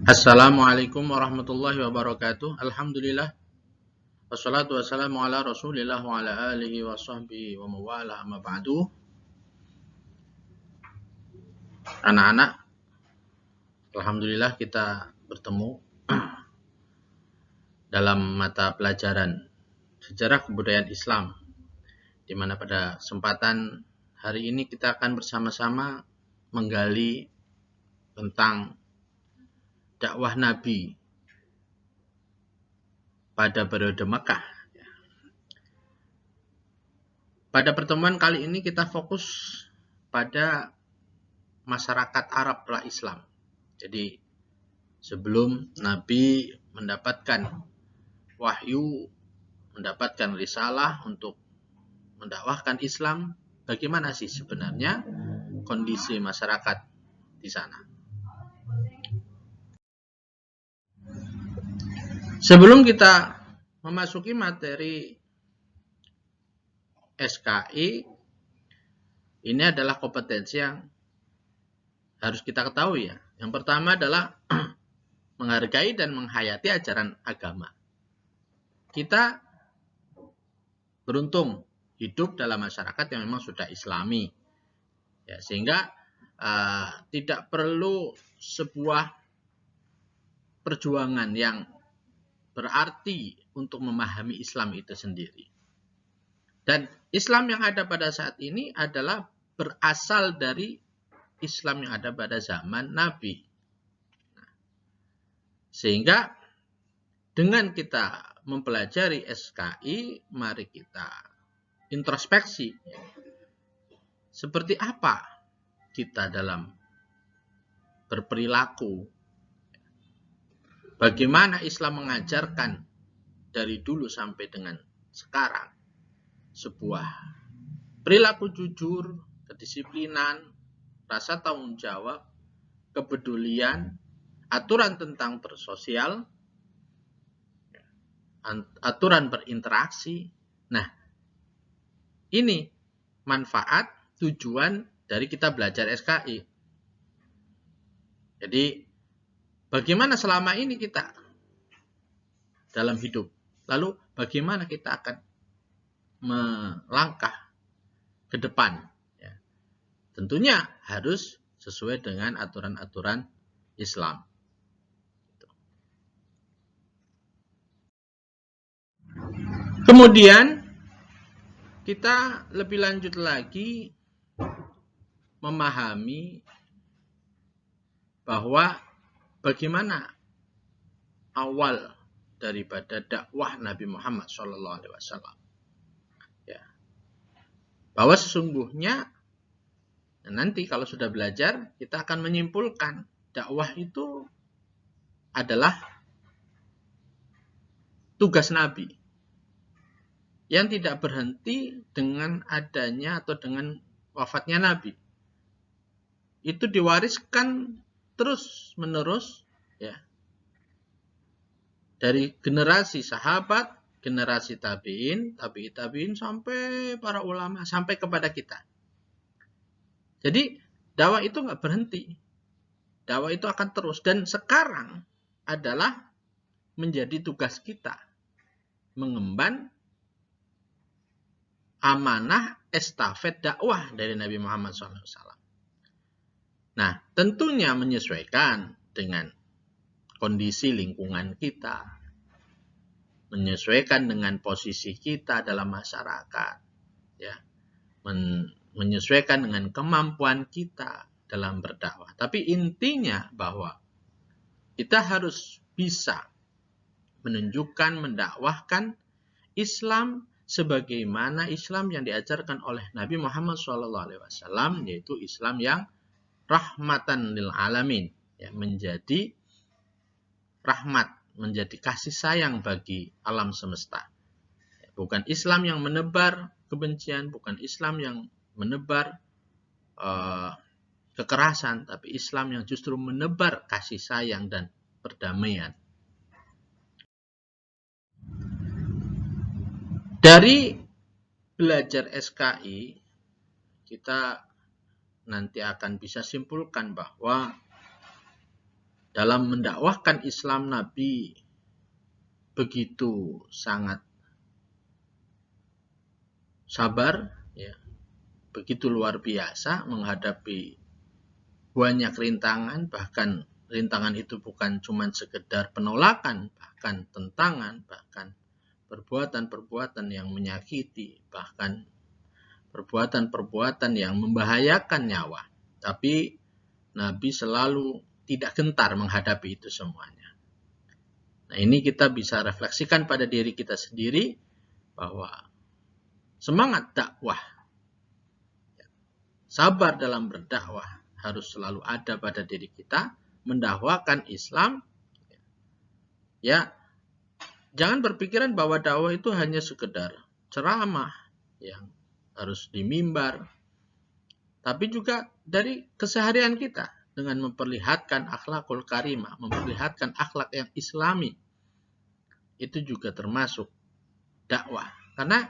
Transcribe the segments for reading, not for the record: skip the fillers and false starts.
Assalamualaikum warahmatullahi wabarakatuh. Alhamdulillah. Wassalatu wassalamu ala rasulillah wa ala alihi wa sahbihi wa mawala amma ba'du. Anak-anak, Alhamdulillah kita bertemu dalam mata pelajaran Sejarah Kebudayaan Islam, di mana pada kesempatan hari ini kita akan bersama-sama menggali tentang dakwah Nabi pada periode Makkah. Pada pertemuan kali ini kita fokus pada masyarakat Arab pra-Islam. Jadi sebelum Nabi mendapatkan wahyu, mendapatkan risalah untuk mendakwahkan Islam, bagaimana sih sebenarnya kondisi masyarakat di sana? Sebelum kita memasuki materi SKI, ini adalah kompetensi yang harus kita ketahui ya. Yang pertama adalah menghargai dan menghayati ajaran agama. Kita beruntung hidup dalam masyarakat yang memang sudah Islami, ya, sehingga tidak perlu sebuah perjuangan yang berarti untuk memahami Islam itu sendiri. Dan Islam yang ada pada saat ini adalah berasal dari Islam yang ada pada zaman Nabi. Sehingga dengan kita mempelajari SKI, mari kita introspeksi. Seperti apa kita dalam berperilaku? Bagaimana Islam mengajarkan dari dulu sampai dengan sekarang sebuah perilaku jujur, kedisiplinan, rasa tanggung jawab, kepedulian, aturan tentang bersosial, aturan berinteraksi. Nah, ini manfaat tujuan dari kita belajar SKI. Jadi bagaimana selama ini kita dalam hidup? Lalu bagaimana kita akan melangkah ke depan? Ya. Tentunya harus sesuai dengan aturan-aturan Islam. Kemudian kita lebih lanjut lagi memahami bahwa bagaimana awal daripada dakwah Nabi Muhammad SAW. Ya. Bahwa sesungguhnya nanti kalau sudah belajar kita akan menyimpulkan dakwah itu adalah tugas Nabi yang tidak berhenti dengan adanya atau dengan wafatnya Nabi. Itu diwariskan terus menerus ya, dari generasi sahabat, generasi tabi'in, tabi'in sampai para ulama, sampai kepada kita. Jadi dakwah itu nggak berhenti. Dakwah itu akan terus. Dan sekarang adalah menjadi tugas kita mengemban amanah estafet dakwah dari Nabi Muhammad SAW. Nah, tentunya menyesuaikan dengan kondisi lingkungan kita, menyesuaikan dengan posisi kita dalam masyarakat, ya, menyesuaikan dengan kemampuan kita dalam berdakwah. Tapi intinya bahwa kita harus bisa menunjukkan, mendakwahkan Islam sebagaimana Islam yang diajarkan oleh Nabi Muhammad SAW, yaitu Islam yang rahmatan lil alamin, ya, menjadi rahmat, menjadi kasih sayang bagi alam semesta. Bukan Islam yang menebar kebencian, bukan Islam yang menebar kekerasan, tapi Islam yang justru menebar kasih sayang dan perdamaian. Dari belajar SKI, kita nanti akan bisa simpulkan bahwa dalam mendakwahkan Islam, Nabi begitu sangat sabar, ya, begitu luar biasa menghadapi banyak rintangan, bahkan rintangan itu bukan cuma sekedar penolakan, bahkan tentangan, bahkan perbuatan-perbuatan yang menyakiti, bahkan perbuatan-perbuatan yang membahayakan nyawa. Tapi Nabi selalu tidak gentar menghadapi itu semuanya. Nah, ini kita bisa refleksikan pada diri kita sendiri bahwa semangat dakwah, sabar dalam berdakwah harus selalu ada pada diri kita, mendakwakan Islam. Ya, jangan berpikiran bahwa dakwah itu hanya sekedar ceramah yang harus di mimbar, tapi juga dari keseharian kita dengan memperlihatkan akhlakul karimah, memperlihatkan akhlak yang islami. Itu juga termasuk dakwah. Karena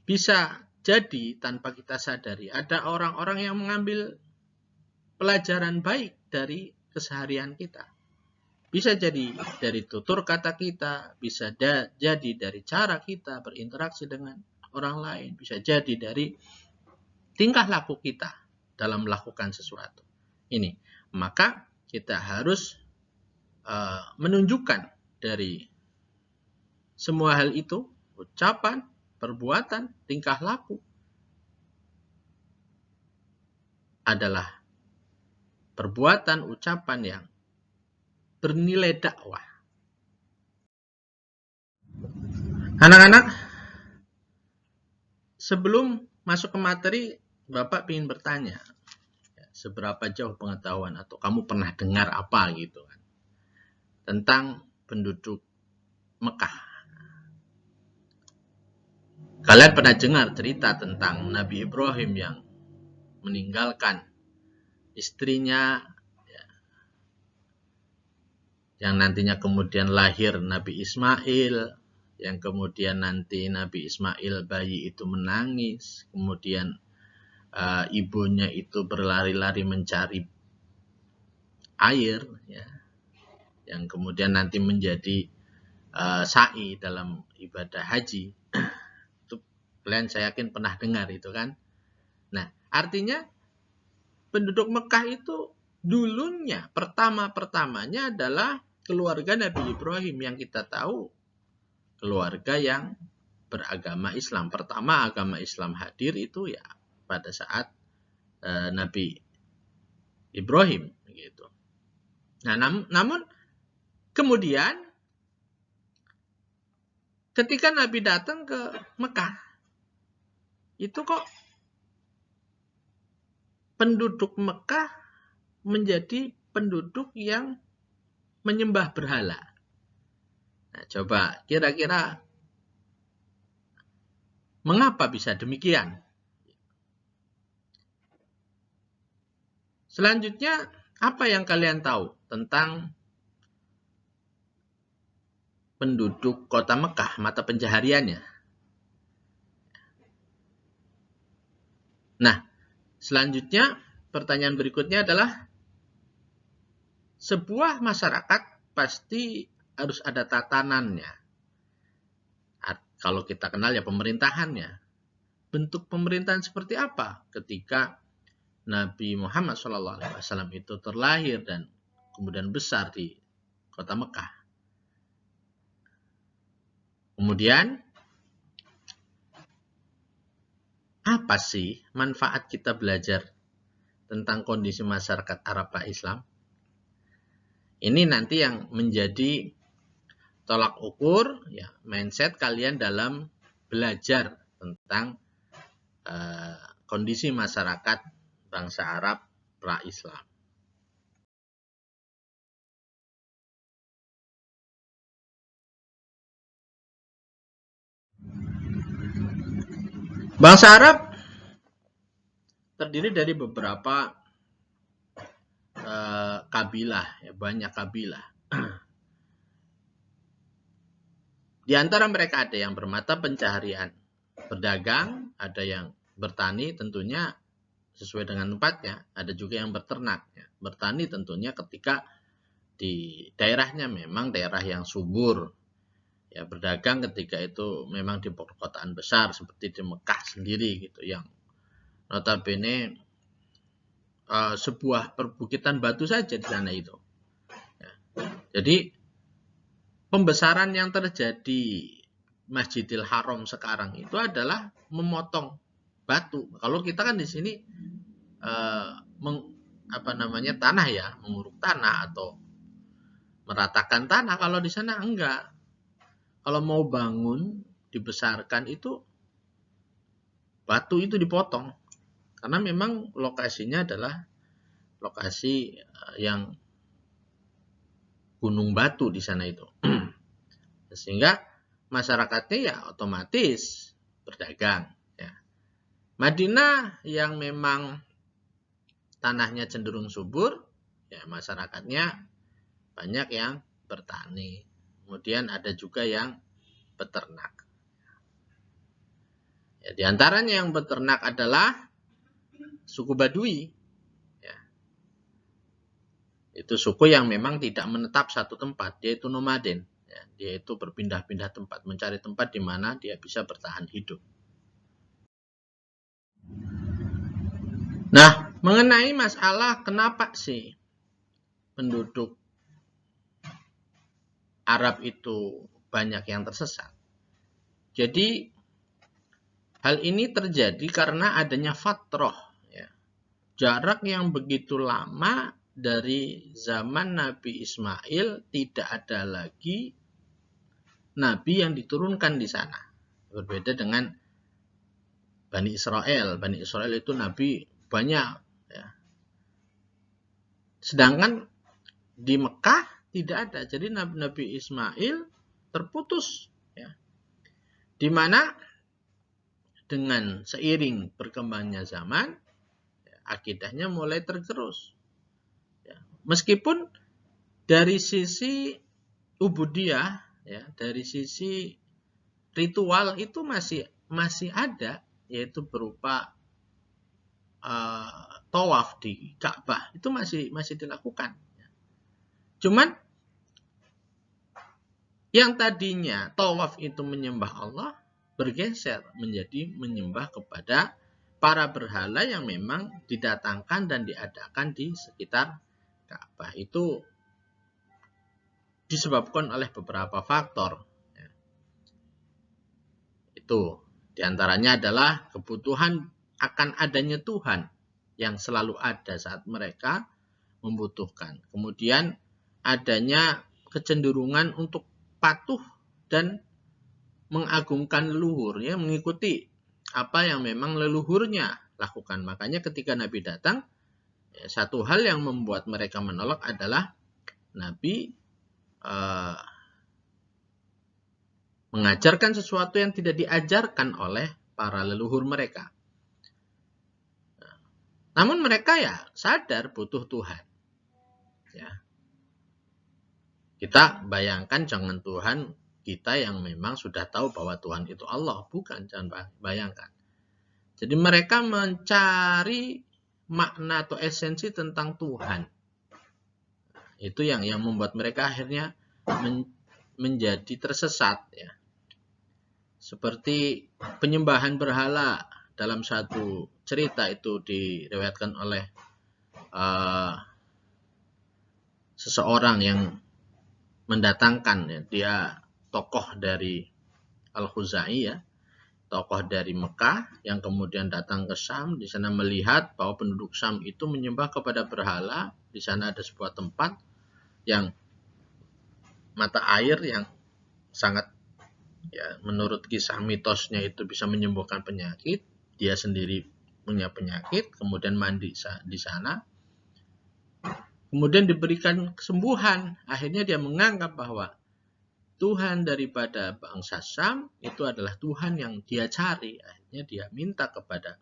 bisa jadi tanpa kita sadari ada orang-orang yang mengambil pelajaran baik dari keseharian kita. Bisa jadi dari tutur kata kita, bisa jadi dari cara kita berinteraksi dengan orang lain, bisa jadi dari tingkah laku kita dalam melakukan sesuatu. Ini, maka kita harus menunjukkan dari semua hal itu, ucapan, perbuatan, tingkah laku, adalah perbuatan, ucapan yang bernilai dakwah. Anak-anak, sebelum masuk ke materi, Bapak ingin bertanya, seberapa jauh pengetahuan atau kamu pernah dengar apa gitu kan tentang penduduk Mekah? Kalian pernah dengar cerita tentang Nabi Ibrahim yang meninggalkan istrinya, ya, yang nantinya kemudian lahir Nabi Ismail, yang kemudian nanti Nabi Ismail bayi itu menangis, kemudian ibunya itu berlari-lari mencari air, ya, yang kemudian nanti menjadi sa'i dalam ibadah haji. Itu kalian saya yakin pernah dengar itu kan. Nah, artinya penduduk Mekah itu dulunya pertama-pertamanya adalah keluarga Nabi Ibrahim yang kita tahu keluarga yang beragama Islam. Pertama agama Islam hadir itu ya pada saat Nabi Ibrahim gitu. Nah, namun kemudian ketika Nabi datang ke Mekah, itu kok penduduk Mekah menjadi penduduk yang menyembah berhala. Nah, coba kira-kira mengapa bisa demikian? Selanjutnya, apa yang kalian tahu tentang penduduk kota Mekah, mata pencahariannya? Nah, selanjutnya, pertanyaan berikutnya adalah, sebuah masyarakat pasti harus ada tatanannya. Kalau kita kenal ya pemerintahannya. Bentuk pemerintahan seperti apa ketika Nabi Muhammad SAW itu terlahir dan kemudian besar di kota Mekah. Kemudian, apa sih manfaat kita belajar tentang kondisi masyarakat Arab Islam? Ini nanti yang menjadi tolak ukur, ya, mindset kalian dalam belajar tentang kondisi masyarakat bangsa Arab pra-Islam. Bangsa Arab terdiri dari beberapa kabilah, ya, banyak kabilah. Di antara mereka ada yang bermata pencaharian berdagang, ada yang bertani tentunya sesuai dengan tempatnya, ada juga yang berternak. Ya. Bertani tentunya ketika di daerahnya memang daerah yang subur, ya berdagang ketika itu memang di perkotaan besar seperti di Mekah sendiri gitu, yang notabene sebuah perbukitan batu saja di sana itu. Ya. Jadi pembesaran yang terjadi Masjidil Haram sekarang itu adalah memotong batu. Kalau kita kan di sini tanah ya, menguruk tanah atau meratakan tanah. Kalau di sana enggak. Kalau mau bangun, dibesarkan itu batu itu dipotong. Karena memang lokasinya adalah lokasi yang gunung batu di sana itu. Sehingga masyarakatnya ya otomatis berdagang. Ya. Madinah yang memang tanahnya cenderung subur, ya masyarakatnya banyak yang bertani. Kemudian ada juga yang beternak. Ya, di antaranya yang beternak adalah suku Badui. Ya. Itu suku yang memang tidak menetap satu tempat, dia itu nomaden. Ya, dia itu berpindah-pindah tempat, mencari tempat di mana dia bisa bertahan hidup. Nah, mengenai masalah kenapa sih penduduk Arab itu banyak yang tersesat. Jadi hal ini terjadi karena adanya fatrah, ya. Jarak yang begitu lama dari zaman Nabi Ismail tidak ada lagi nabi yang diturunkan di sana. Berbeda dengan Bani Israel. Bani Israel itu nabi banyak, ya. Sedangkan di Mekah tidak ada. Jadi Nabi Ismail terputus, ya. Di mana dengan seiring berkembangnya zaman, ya, akidahnya mulai tergerus. Ya. Meskipun dari sisi ubudiyah, ya, dari sisi ritual itu masih ada, yaitu berupa tawaf di Ka'bah, itu masih dilakukan. Cuman yang tadinya tawaf itu menyembah Allah bergeser menjadi menyembah kepada para berhala yang memang didatangkan dan diadakan di sekitar Ka'bah. Itu disebabkan oleh beberapa faktor. Itu diantaranya adalah kebutuhan akan adanya Tuhan yang selalu ada saat mereka membutuhkan. Kemudian adanya kecenderungan untuk patuh dan mengagungkan leluhur, ya, mengikuti apa yang memang leluhurnya lakukan. Makanya ketika Nabi datang, ya, satu hal yang membuat mereka menolak adalah Nabi mengajarkan sesuatu yang tidak diajarkan oleh para leluhur mereka. Namun mereka ya sadar butuh Tuhan. Ya. Kita bayangkan jangan Tuhan kita yang memang sudah tahu bahwa Tuhan itu Allah. Bukan, jangan bayangkan. Jadi mereka mencari makna atau esensi tentang Tuhan. Itu yang membuat mereka akhirnya menjadi tersesat. Ya. Seperti penyembahan berhala dalam satu cerita itu diriwayatkan oleh seseorang yang mendatangkan, ya, dia tokoh dari Al-Khuzai, ya, tokoh dari Mekah yang kemudian datang ke Syam. Di sana melihat bahwa penduduk Syam itu menyembah kepada berhala. Di sana ada sebuah tempat yang mata air yang sangat, ya, menurut kisah mitosnya itu bisa menyembuhkan penyakit. Dia sendiri punya penyakit, kemudian mandi di sana. Kemudian diberikan kesembuhan. Akhirnya dia menganggap bahwa Tuhan daripada bangsa Syam itu adalah Tuhan yang dia cari. Akhirnya dia minta kepada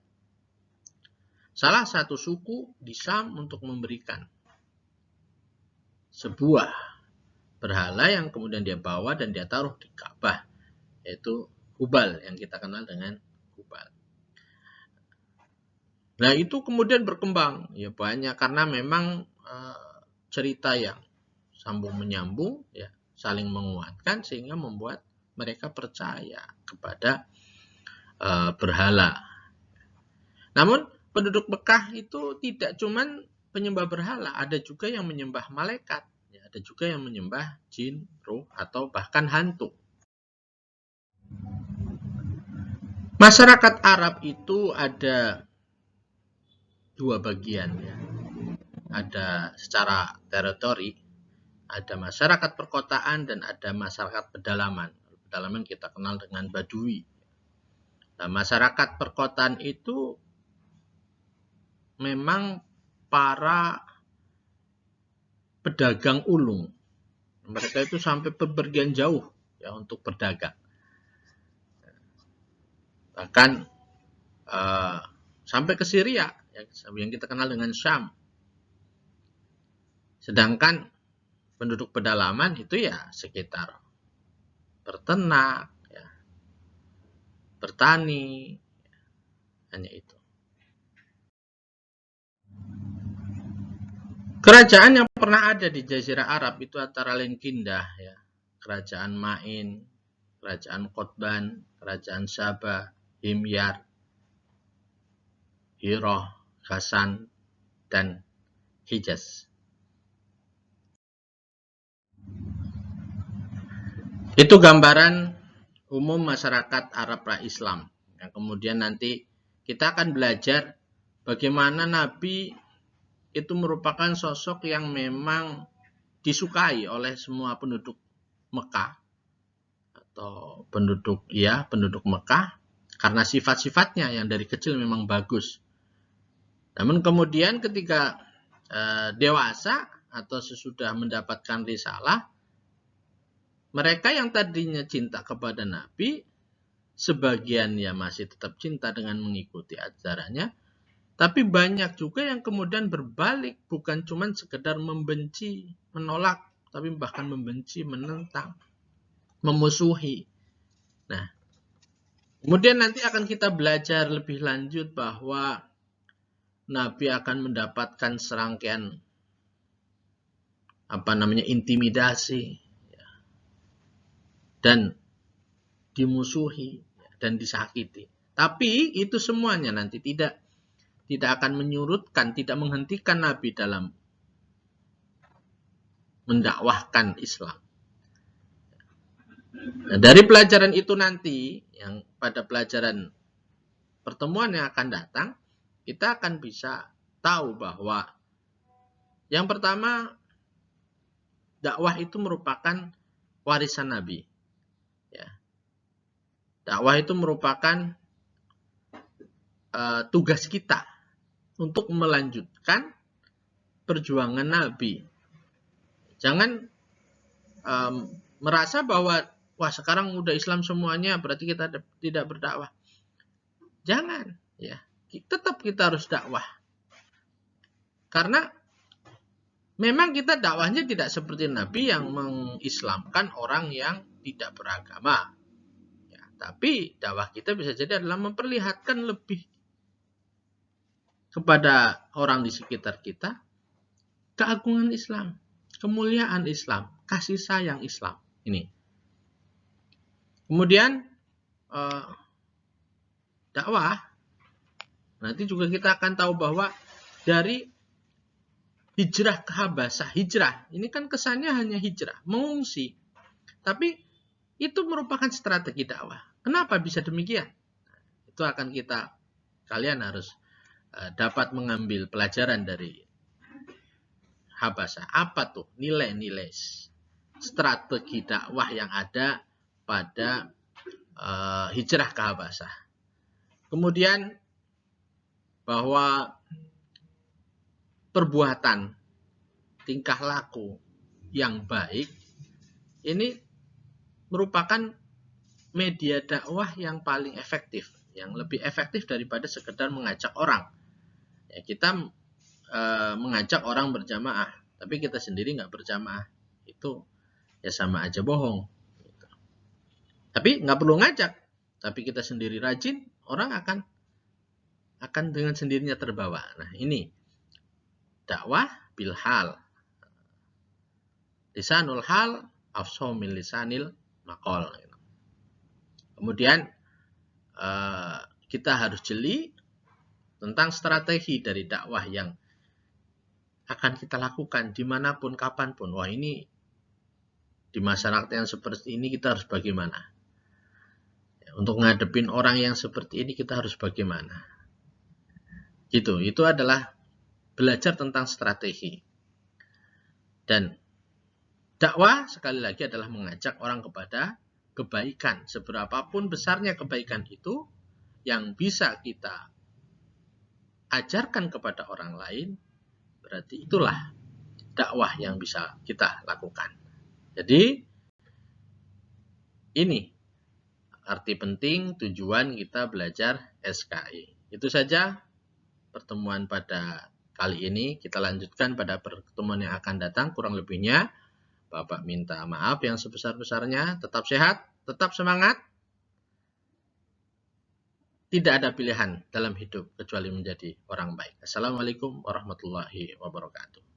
salah satu suku di Syam untuk memberikan sebuah berhala yang kemudian dia bawa dan dia taruh di Ka'bah, yaitu Hubal yang kita kenal dengan Hubal. Nah, itu kemudian berkembang, ya, banyak karena memang cerita yang sambung menyambung, ya, saling menguatkan sehingga membuat mereka percaya kepada berhala. Namun penduduk Mekah itu tidak cuman penyembah berhala, ada juga yang menyembah malaikat, ya, ada juga yang menyembah jin, ruh, atau bahkan hantu. Masyarakat Arab itu ada dua bagian, ya. Ada secara teritori, ada masyarakat perkotaan dan ada masyarakat pedalaman. Pedalaman kita kenal dengan Badui. Nah, masyarakat perkotaan itu memang para pedagang ulung. Mereka itu sampai bepergian jauh, ya, untuk berdagang. Bahkan sampai ke Syria, ya, yang kita kenal dengan Syam. Sedangkan penduduk pedalaman itu ya sekitar berternak, ya, bertani, hanya itu. Kerajaan yang pernah ada di Jazirah Arab itu antara lain Kindah, ya, kerajaan Ma'in, kerajaan Qotban, kerajaan Sabah, Himyar, Hiroh, Hasan, dan Hijaz. Itu gambaran umum masyarakat Arab pra-Islam. Yang kemudian nanti kita akan belajar bagaimana Nabi itu merupakan sosok yang memang disukai oleh semua penduduk Mekah atau penduduk Mekah karena sifat-sifatnya yang dari kecil memang bagus. Namun kemudian ketika dewasa atau sesudah mendapatkan risalah, mereka yang tadinya cinta kepada Nabi, sebagian ya masih tetap cinta dengan mengikuti ajarannya, tapi banyak juga yang kemudian berbalik, bukan cuma sekedar membenci, menolak, tapi bahkan membenci, menentang, memusuhi. Nah, kemudian nanti akan kita belajar lebih lanjut bahwa Nabi akan mendapatkan serangkaian intimidasi, dan dimusuhi dan disakiti. Tapi itu semuanya nanti tidak akan menyurutkan, tidak menghentikan Nabi dalam mendakwahkan Islam. Nah, dari pelajaran itu nanti, yang pada pelajaran pertemuan yang akan datang, kita akan bisa tahu bahwa yang pertama, dakwah itu merupakan warisan Nabi. Ya. Dakwah itu merupakan tugas kita untuk melanjutkan perjuangan Nabi. Jangan merasa bahwa wah sekarang udah Islam semuanya berarti kita tidak berdakwah. Jangan, ya. Tetap kita harus dakwah. Karena memang kita dakwahnya tidak seperti Nabi yang mengislamkan orang yang tidak beragama. Ya, tapi dakwah kita bisa jadi adalah memperlihatkan lebih kepada orang di sekitar kita keagungan Islam, kemuliaan Islam, kasih sayang Islam. Ini. Kemudian dakwah, nanti juga kita akan tahu bahwa dari hijrah ke Habasah, hijrah, ini kan kesannya hanya hijrah, mengungsi. Tapi itu merupakan strategi dakwah. Kenapa bisa demikian? Itu akan kalian harus dapat mengambil pelajaran dari Habasah. Apa tuh nilai-nilai strategi dakwah yang ada pada hijrah ke Habasah. Kemudian bahwa perbuatan, tingkah laku yang baik ini merupakan media dakwah yang paling efektif, yang lebih efektif daripada sekedar mengajak orang. Ya, kita mengajak orang berjamaah, tapi kita sendiri nggak berjamaah, itu ya sama aja bohong. Gitu. Tapi nggak perlu ngajak, tapi kita sendiri rajin, orang akan dengan sendirinya terbawa. Nah ini dakwah bilhal. lisanul hal afsahu min lisanil maqal. Kemudian kita harus jeli tentang strategi dari dakwah yang akan kita lakukan dimanapun, kapanpun. Wah, ini di masyarakat yang seperti ini kita harus bagaimana? Untuk ngadepin orang yang seperti ini kita harus bagaimana? Gitu. Itu adalah belajar tentang strategi. Dan dakwah sekali lagi adalah mengajak orang kepada kebaikan. Seberapapun besarnya kebaikan itu yang bisa kita ajarkan kepada orang lain, berarti itulah dakwah yang bisa kita lakukan. Jadi ini arti penting tujuan kita belajar SKI. Itu saja pertemuan pada kali ini. Kita lanjutkan pada pertemuan yang akan datang. Kurang lebihnya Bapak minta maaf yang sebesar-besarnya. Tetap sehat, tetap semangat. Tidak ada pilihan dalam hidup kecuali menjadi orang baik. Assalamualaikum warahmatullahi wabarakatuh.